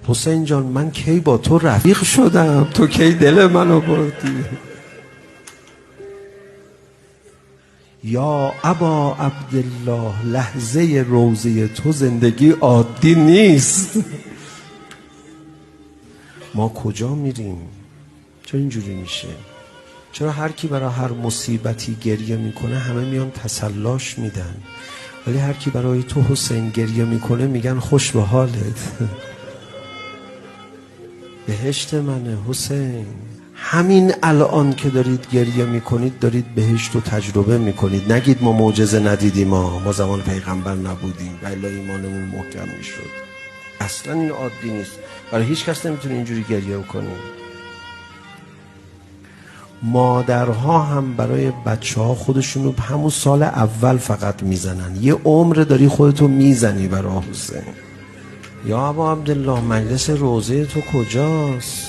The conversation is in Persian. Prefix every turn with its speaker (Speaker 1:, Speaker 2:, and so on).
Speaker 1: حسین جان من کی با تو رفیق شدم، تو کی دل منو بردی. یا ابا عبدالله لحظه روضه تو زندگی عادی نیست. ما کجا میریم؟ چرا اینجوری میشه؟ چرا هر کی برای هر مصیبتی گریه میکنه همه میان تسلاش میدن، ولی هر کی برای تو حسین گریه میکنه میگن خوش به حالت. بهشت منه حسین. همین الان که دارید گریه میکنید دارید بهشت رو تجربه میکنید. نگید ما معجزه ندیدیم، ما زمان پیغمبر نبودیم و الا ایمانمون محکم میشد. اصلا این عادی نیست. برای هیچ کس نمیتونه اینجوری گریه کنیم. مادرها هم برای بچه ها خودشونو همون سال اول فقط میزنن. یه عمر داری خودتو میزنی برای حسین. یا ابا عبدالله مجلس روضه تو کجاست؟